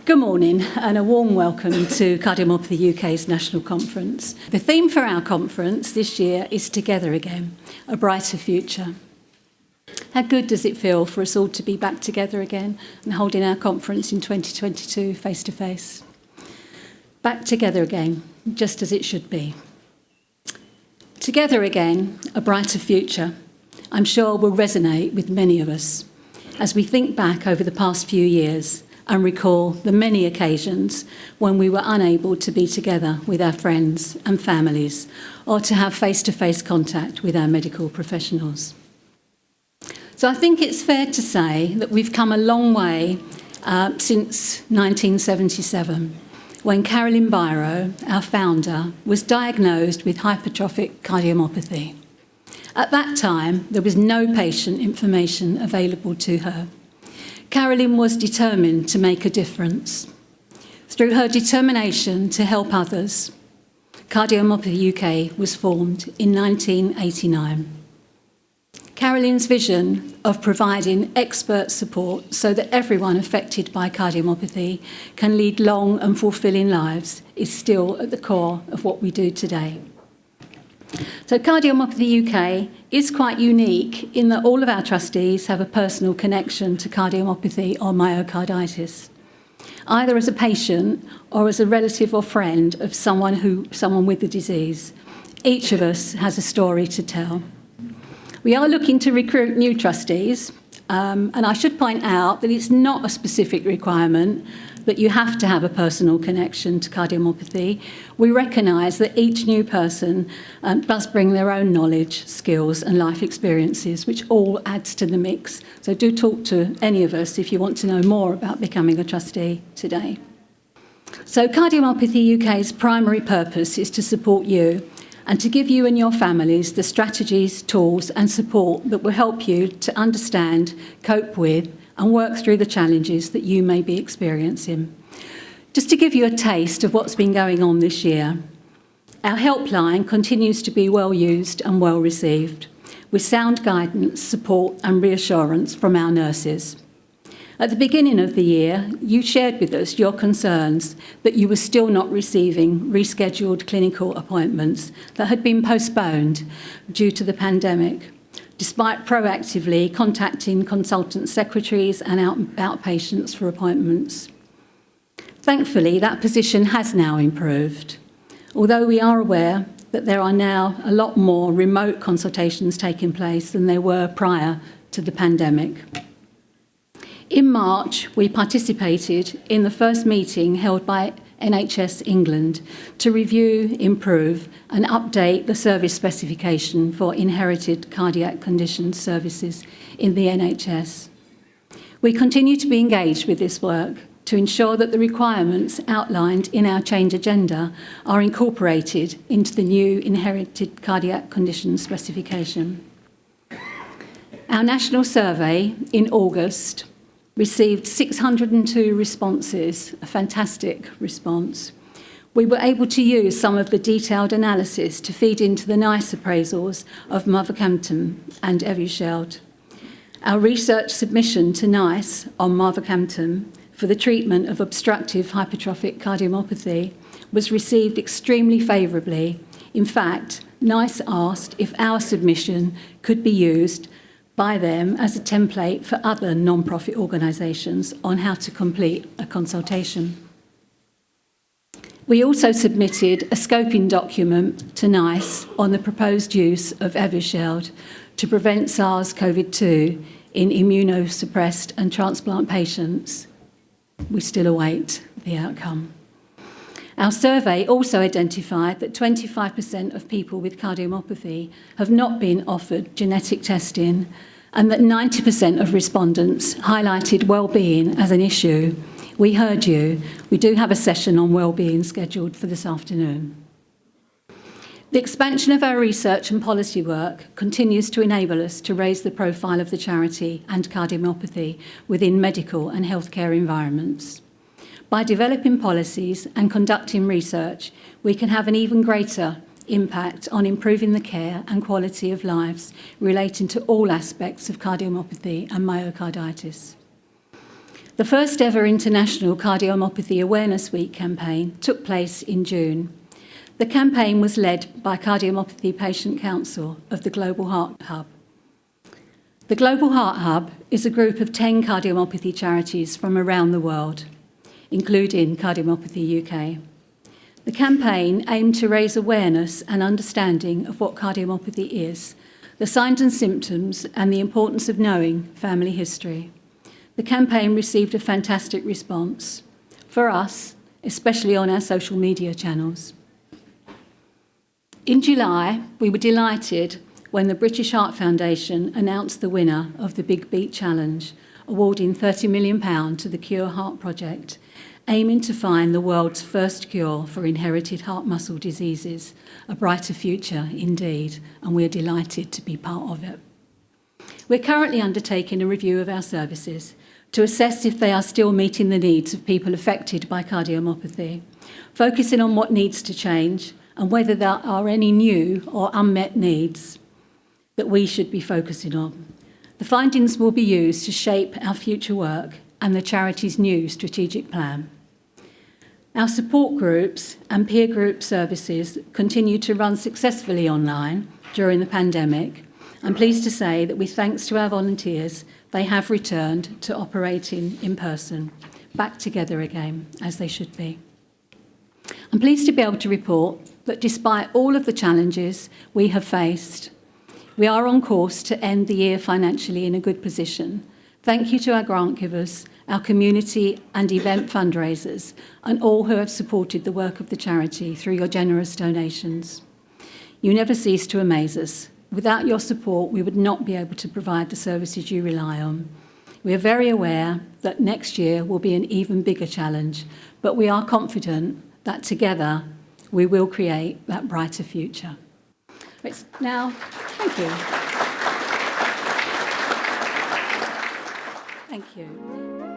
Good morning and a warm welcome to Cardiomyopathy UK's National Conference. The theme for our conference this year is Together Again, a Brighter Future. How good does it feel for us all to be back together again and holding our conference in 2022 face to face? Back together again, just as it should be. Together Again, a Brighter Future, I'm sure will resonate with many of us as we think back over the past few years and recall the many occasions when we were unable to be together with our friends and families or to have face-to-face contact with our medical professionals. So I think it's fair to say that we've come a long way since 1977, when Carolyn Biro, our founder, was diagnosed with hypertrophic cardiomyopathy. At that time, there was no patient information available to her. Carolyn was determined to make a difference. Through her determination to help others, Cardiomyopathy UK was formed in 1989. Carolyn's vision of providing expert support so that everyone affected by cardiomyopathy can lead long and fulfilling lives is still at the core of what we do today. So Cardiomyopathy UK is quite unique in that all of our trustees have a personal connection to cardiomyopathy or myocarditis, either as a patient or as a relative or friend of someone with the disease. Each of us has a story to tell. We are looking to recruit new trustees, and I should point out that it's not a specific requirement that you have to have a personal connection to cardiomyopathy. We recognise that each new person does bring their own knowledge, skills and life experiences, which all adds to the mix. So do talk to any of us if you want to know more about becoming a trustee today. So Cardiomyopathy UK's primary purpose is to support you and to give you and your families the strategies, tools and support that will help you to understand, cope with and work through the challenges that you may be experiencing. Just to give you a taste of what's been going on this year, our helpline continues to be well used and well received, with sound guidance, support and reassurance from our nurses. At the beginning of the year, you shared with us your concerns that you were still not receiving rescheduled clinical appointments that had been postponed due to the pandemic, despite proactively contacting consultant secretaries and outpatients for appointments. Thankfully, that position has now improved, although we are aware that there are now a lot more remote consultations taking place than there were prior to the pandemic. In March, we participated in the first meeting held by NHS England to review, improve and update the service specification for inherited cardiac conditions services in the NHS. We continue to be engaged with this work to ensure that the requirements outlined in our change agenda are incorporated into the new inherited cardiac conditions specification. Our national survey in August received 602 responses, a fantastic response. We were able to use some of the detailed analysis to feed into the NICE appraisals of mavacamten and Evusheld. Our research submission to NICE on mavacamten for the treatment of obstructive hypertrophic cardiomyopathy was received extremely favourably. In fact, NICE asked if our submission could be used by them as a template for other non-profit organisations on how to complete a consultation. We also submitted a scoping document to NICE on the proposed use of Evusheld to prevent SARS-CoV-2 in immunosuppressed and transplant patients. We still await the outcome. Our survey also identified that 25% of people with cardiomyopathy have not been offered genetic testing and that 90% of respondents highlighted well-being as an issue. We heard you. We do have a session on well-being scheduled for this afternoon. The expansion of our research and policy work continues to enable us to raise the profile of the charity and cardiomyopathy within medical and healthcare environments. By developing policies and conducting research, we can have an even greater impact on improving the care and quality of lives relating to all aspects of cardiomyopathy and myocarditis. The first ever International Cardiomyopathy Awareness Week campaign took place in June. The campaign was led by Cardiomyopathy Patient Council of the Global Heart Hub. The Global Heart Hub is a group of 10 cardiomyopathy charities from around the world, including Cardiomyopathy UK. The campaign aimed to raise awareness and understanding of what cardiomyopathy is, the signs and symptoms, and the importance of knowing family history. The campaign received a fantastic response for us, especially on our social media channels. In July, we were delighted when the British Heart Foundation announced the winner of the Big Beat Challenge, awarding £30 million to the Cure Heart Project, aiming to find the world's first cure for inherited heart muscle diseases, a brighter future indeed, and we're delighted to be part of it. We're currently undertaking a review of our services to assess if they are still meeting the needs of people affected by cardiomyopathy, focusing on what needs to change and whether there are any new or unmet needs that we should be focusing on. The findings will be used to shape our future work and the charity's new strategic plan. Our support groups and peer group services continue to run successfully online during the pandemic. I'm pleased to say that with thanks to our volunteers, they have returned to operating in person, back together again, as they should be. I'm pleased to be able to report that despite all of the challenges we have faced, we are on course to end the year financially in a good position. Thank you to our grant givers, our community and event fundraisers, and all who have supported the work of the charity through your generous donations. You never cease to amaze us. Without your support, we would not be able to provide the services you rely on. We are very aware that next year will be an even bigger challenge, but we are confident that together we will create that brighter future. Now, thank you. Thank you.